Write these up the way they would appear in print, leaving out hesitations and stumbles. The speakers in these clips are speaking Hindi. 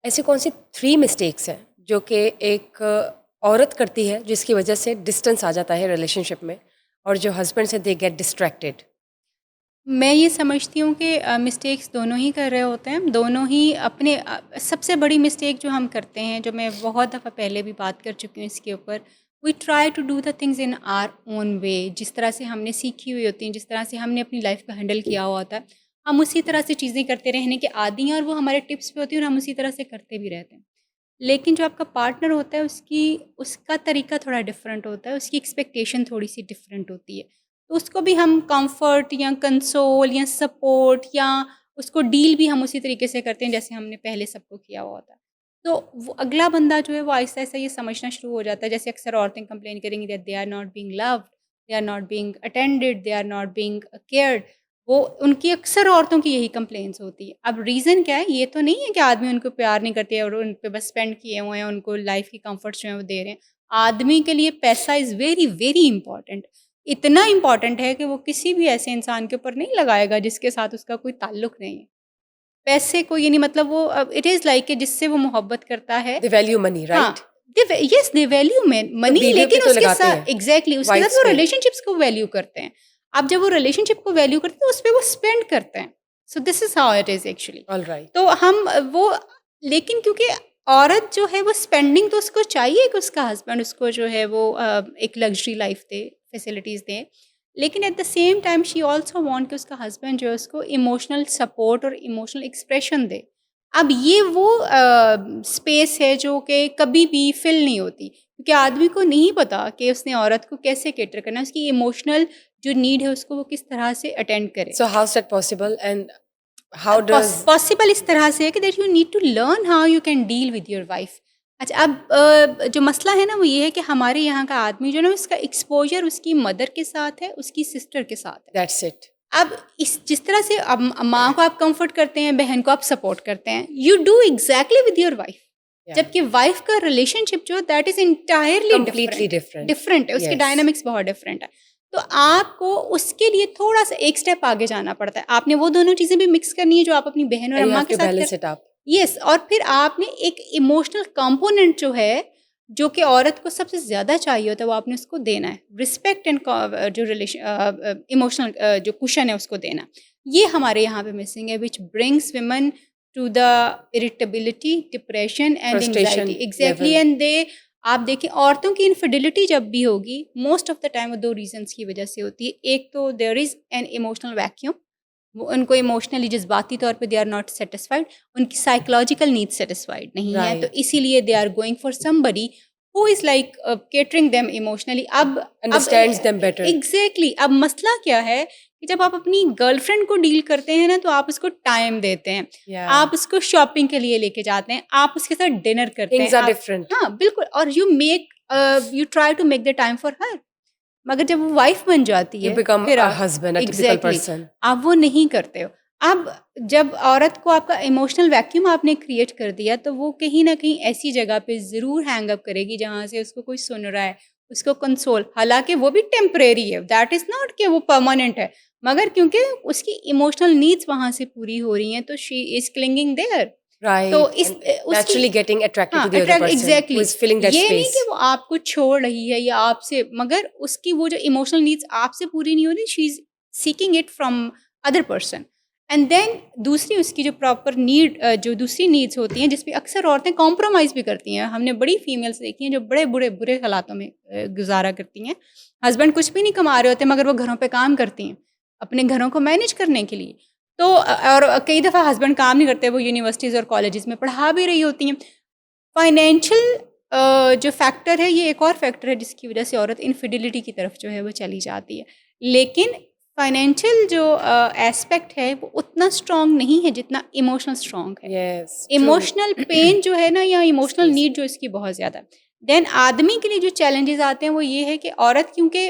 ऐसी कौन सी 3 मिस्टेक्स हैं जो कि एक औरत करती है जिसकी वजह से डिस्टेंस आ जाता है रिलेशनशिप में और जो हस्बैंड से दे गेट डिस्ट्रैक्टेड? मैं ये समझती हूँ कि मिस्टेक्स दोनों ही कर रहे होते हैं। दोनों ही अपने सबसे बड़ी मिस्टेक जो हम करते हैं, जो मैं बहुत दफ़ा पहले भी बात कर चुकी हूँ इसके ऊपर, we try to do the things in our own way. जिस तरह से हमने सीखी हुई होती हैं, जिस तरह से हमने अपनी लाइफ को हैंडल किया हुआ होता है, हम उसी तरह से चीज़ें करते रहने के आदी हैं और वो हमारे टिप्स पे होती हैं और हम उसी तरह से करते भी रहते हैं। लेकिन जो आपका पार्टनर होता है उसका तरीका थोड़ा डिफरेंट होता है, उसकी एक्सपेक्टेशन थोड़ी-सी डिफरेंट होती है। तो उसको भी हम कम्फर्ट या कंसोल या सपोर्ट या उसको डील भी हम उसी तरीके से करते हैं जैसे हमने पहले सबको किया हुआ होता है। तो वो अगला बंदा जो है वो आहिस्ता-आहिस्ता ये समझना शुरू हो जाता है, जैसे अक्सर औरतें कंप्लेन करेंगी that they are not being loved, they are not being attended, they are not being cared. वो उनकी अक्सर औरतों की यही कंप्लेंट्स होती है। अब रीज़न क्या है? ये तो नहीं है कि आदमी उनको प्यार नहीं करती है और उन पे बस स्पेंड किए हुए हैं, उनको लाइफ़ के कम्फर्ट्स जो हैं वो दे रहे हैं। आदमी के लिए पैसा इज़ वेरी, वेरी इम्पोर्टेंट। इतना इम्पोर्टेंट है कि वो किसी भी ऐसे इंसान के ऊपर नहीं लगाएगा जिसके साथ उसका कोई ताल्लुक नहीं है। पैसे को ये नहीं, मतलब वो इट इज़ लाइक कि जिससे वो मोहब्बत करता है। दे वैल्यू मनी, हाँ, राइट? दे वैल्यू तो मनी, बीवियों पे लेकिन तो उसके लगाते साथ हैं, एग्ज़ैक्टली उसके साथ वाइफ्स वो पे। रिलेशनशिप्स को वैल्यू करते हैं। अब जब वो रिलेशनशिप को वैल्यू करते हैं तो उसपे वो स्पेंड करते हैं। So this is how it is actually. Alright. तो हम वो लेकिन क्योंकि औरत जो है वो स्पेंडिंग तो उसको चाहिए कि उसका हस्बैंड उसको जो है वो एक लग्ज़री लाइफ़ दे, फैसिलिटीज़ दे। लेकिन at the same time she also want कि उसका हस्बैंड जो है उसको इमोशनल सपोर्ट और इमोशनल एक्सप्रेशन दे। अब ये वो स्पेस है जो कि कभी भी फिल नहीं होती, क्योंकि आदमी को नहीं पता कि उसने औरत को कैसे कैटर करना है, उसकी इमोशनल जो नीड है उसको वो किस तरह से अटेंड करे। So how is that possible and how does possible इस तरह से है कि that you need to learn how you can deal with your wife. अच्छा, अब जो मसला है ना वो ये है कि हमारे यहाँ का आदमी जो है ना उसका एक्सपोजर उसकी मदर के साथ है, उसकी सिस्टर के साथ है। That's it. अब इस जिस तरह से अब माँ को आप कंफर्ट करते हैं, बहन को आप सपोर्ट करते हैं, you do exactly with your wife. या जबकि वाइफ का रिलेशनशिप जो that is entirely completely different. Different. Different है, उसके यस, डायनामिक्स बहुत डिफरेंट है। तो आपको उसके लिए थोड़ा सा एक स्टेप आगे जाना पड़ता है। आपने वो दोनों चीजें भी मिक्स करनी है जो आप अपनी बहन और एंड यू अम्मा हैव के टू साथ कर। Balance it up. यस, और फिर आपने एक इमोशनल कंपोनेंट जो है, जो कि औरत को सबसे ज़्यादा चाहिए होता है, वो आपने उसको देना है। रिस्पेक्ट एंड जो इमोशनल जो कुशन है उसको देना। ये हमारे यहाँ पे मिसिंग है, which brings women to the irritability, depression and anxiety. Frustration exactly, level. And they आप देखिए औरतों की इन्फिडेलिटी जब भी होगी, मोस्ट ऑफ द टाइम वो 2 रीज़न्स की वज़ह से होती है। एक तो there is an emotional vacuum, वो उनको इमोशनली जज़्बाती तौर पे दे आर नॉट सैटिस्फाइड, उनकी साइकोलॉजिकल नीड्स सैटिस्फाइड नहीं है, तो राइट। इसीलिए they are going for somebody who is like catering them emotionally. अब अंडरस्टैंड्स देम बेटर। एग्ज़ैक्टली, अब मसला क्या है कि जब आप अपनी गर्लफ्रेंड को डील करते हैं ना, तो आप उसको टाइम देते हैं, या आप उसको शॉपिंग के लिए लेके जाते हैं, आप उसके साथ डिनर करते हैं, थिंग्स आर आप डिफरेंट। हाँ, बिल्कुल, और you try to make the time for her. मगर जब वो वाइफ़ बन जाती यू है, बिकम फिर अ आप husband, a typical exactly person. आप वो नहीं करते हो। अब जब औरत को आपका इमोशनल वैक्यूम आपने क्रिएट कर दिया, तो वो कहीं न कहीं ऐसी जगह पे ज़रूर हैंग अप करेगी जहाँ से उसको कोई सुन रहा है, उसको कंसोल, हालाँकि वो भी टेम्परेरी है, दैट इज़ नॉट कि वो परमानेंट है। मगर क्योंकि उसकी इमोशनल नीड्स वहाँ से पूरी हो रही हैं, तो शी इज़ क्लिंगिंग देयर। तो राइट, इस एंड उसकी नेचुरली गेटिंग अट्रैक्टेड टू हाँ, the other attract person who exactly, is filling that ये नहीं स्पेस। कि वो आपको छोड़ रही है या आपसे, मगर उसकी वो जो इमोशनल नीड्स आपसे पूरी नहीं हो रही, she is seeking it from other person. And then दूसरी उसकी जो प्रॉपर जो दूसरी नीड्स होती हैं, जिस पे अक्सर औरतें कॉम्प्रोमाइज़ भी करती हैं। हमने बड़ी फीमेल्स देखी हैं जो बड़े बुरे हालातों में गुज़ारा करती हैं। हस्बैंड कुछ भी नहीं कमा रहे होते, मगर वो घरों पे काम करती हैं, अपने घरों को मैनेज करने के लिए। तो और कई दफ़ा हस्बैंड काम नहीं करते, वो यूनिवर्सिटीज़ और कॉलेजेस में पढ़ा भी रही होती हैं। फाइनेंशियल जो फैक्टर है, ये एक और फैक्टर है जिसकी वजह से औरत इनफिडिलिटी की तरफ जो है वो चली जाती है। लेकिन फाइनेंशियल जो एस्पेक्ट है वो उतना स्ट्रॉन्ग नहीं है जितना इमोशनल स्ट्रॉन्ग है। Yes, true. इमोशनल पेन जो है ना, या इमोशनल एक्सक्यूज़ नीड मी। जो इसकी बहुत ज़्यादा है। देन आदमी के लिए जो चैलेंजेस आते हैं वो ये है कि औरत क्योंकि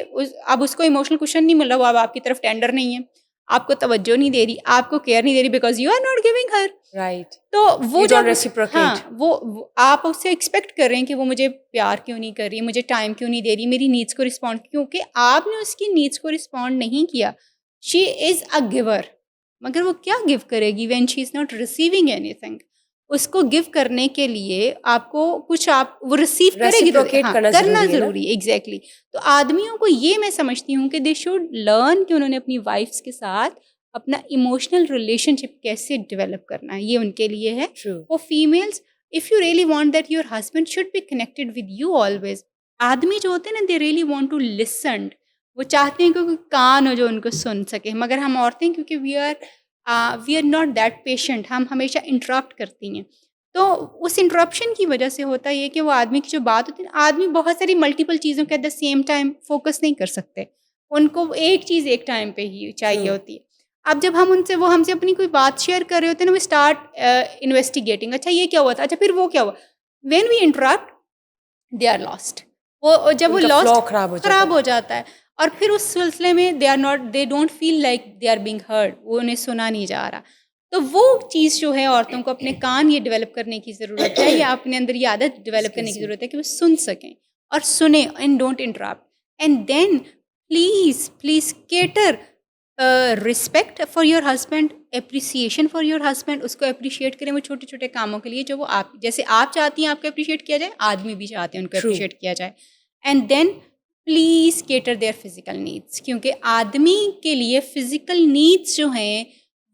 अब उसको इमोशनल कुशन नहीं मिल रहा, वो अब आपकी तरफ टेंडर नहीं है, आपको तवज्जो नहीं दे रही, आपको केयर नहीं दे रही, because you are not giving her. Right, तो वो यू डोंट जब रेसिप्रोकेट। हाँ, वो आप उससे एक्सपेक्ट कर रहे हैं कि वो मुझे प्यार क्यों नहीं कर रही, मुझे टाइम क्यों नहीं दे रही, मेरी नीड्स को रिस्पॉन्ड, क्योंकि आपने उसकी नीड्स को रिस्पॉन्ड नहीं किया। शी इज़ अ गिवर, मगर वो क्या गिव करेगी when she is not receiving anything. उसको गिव करने के लिए आपको कुछ आप वो रिसीव करेगी तो Reciprocate हाँ, करना करना ज़रूरी है ना? ज़रूरी है एग्जैक्टली। तो आदमियों को ये मैं समझती हूँ कि दे शुड लर्न कि उन्होंने अपनी वाइफ्स के साथ अपना इमोशनल रिलेशनशिप कैसे डेवलप करना है, ये उनके लिए है। True. For females, if you really want that your husband should be connected with you always, आदमी जो होते हैं ना they really want to listen, वो चाहते हैं कि कोई कान हो जो उनको सुन सके, मगर हम औरतें क्योंकि we are not that patient, हम हमेशा इंटरप्ट करती हैं। तो उस इंटरप्शन की वजह से होता ये कि वो आदमी की जो बात होती है ना, आदमी बहुत सारी मल्टीपल चीज़ों के at the same time focus नहीं कर सकते, उनको एक चीज़ एक टाइम पे ही चाहिए True. होती है। अब जब हम उनसे वो हमसे अपनी कोई बात शेयर कर रहे होते हैं ना, वी स्टार्ट इन्वेस्टिगेटिंग, अच्छा ये क्या हुआ था, अच्छा फिर वो क्या हुआ, when we interrupt they are lost. वो जब वो उनका लॉस्ट flow खराब हो जाता खराब है। हो जाता है, और फिर उस सिलसिले में they don't feel like they are being heard, वो उन्हें सुना नहीं जा रहा। तो वो चीज़ जो है औरतों को अपने कान ये डेवलप करने की ज़रूरत है, या अपने अंदर ये आदत डेवलप करने की Excuse me. ज़रूरत है कि वो सुन सकें और सुने and don't interrupt. And then please please cater respect for your husband, appreciation for your husband, उसको अप्रिशिएट करें वो छोटे छोटे कामों के लिए जो वो आप जैसे आप चाहती हैं आपको अप्रिशिएट किया जाए, आदमी भी चाहते हैं उनको True. अप्रिशिएट किया जाए। And then please cater their physical needs, क्योंकि आदमी के लिए फिजिकल नीड्स जो हैं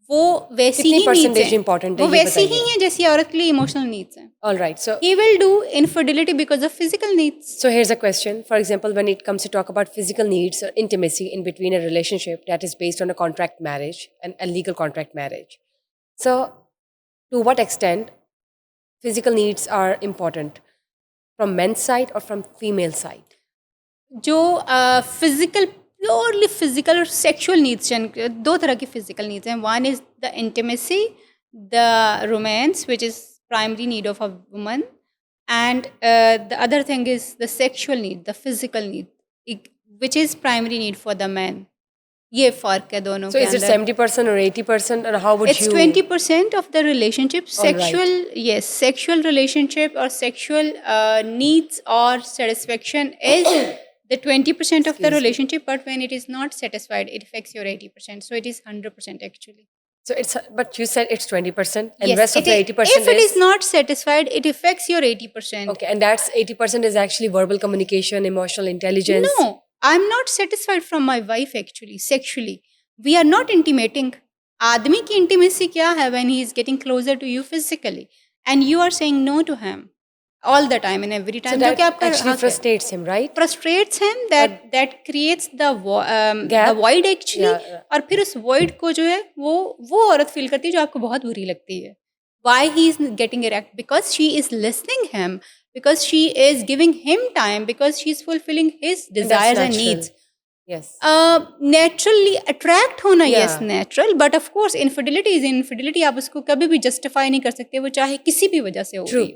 वो वैसी कितनी ही नीड्स percentage हैं, important वो है ये वैसी ही बताइए? हैं जैसी औरत के लिए इमोशनल नीड्स हैं। All right. So he will do infidelity because of physical needs. So here's a question. For example, when it comes to talk about physical needs or intimacy in between a relationship that is based on a contract marriage and a legal contract marriage. So to what extent physical needs are important from men's side or from female side? जो फिजिकल, प्योरली फिजिकल और सेक्सुअल नीड्स, दो तरह की फिजिकल नीड्स हैं। One is the intimacy, the romance which is primary need of a woman, and the other thing is the sexual need, the physical need which is primary need for the man. ये फ़र्क है दोनों So के is it अंदर। 70% or 80% or how would It's you 20% of the relationship. All right. Sexual, yes, sexual relationship or sexual needs or satisfaction is the 20% of the Excuse me. relationship, but when it is not satisfied, it affects your 80%. So it is 100% actually. So it's but you said it's 20% and Yes, rest of the 80% if it is not satisfied, it affects your 80%. okay, and that's 80% is actually verbal communication, emotional intelligence. No, I'm not satisfied from my wife actually, sexually. We are not intimating. आदमी की intimacy क्या है when he is getting closer to you physically and you are saying no to him all the time and every So time, जो that कि आपका actually हक है। frustrates him, right? frustrates him, that creates the Gap? void actually। Yeah. और फिर उस void को जो है वो औरत फील करती है जो आपको बहुत बुरी लगती है। Why he is getting erect? Because she is listening him, because she is giving him time, because she is fulfilling his And that's desires and natural. needs. Yes. Naturally attract होना, Yeah. Yes natural, but of course infidelity is infidelity, आप उसको कभी भी जस्टिफाई नहीं कर सकते, वो चाहे किसी भी वजह से हो True. रही हो।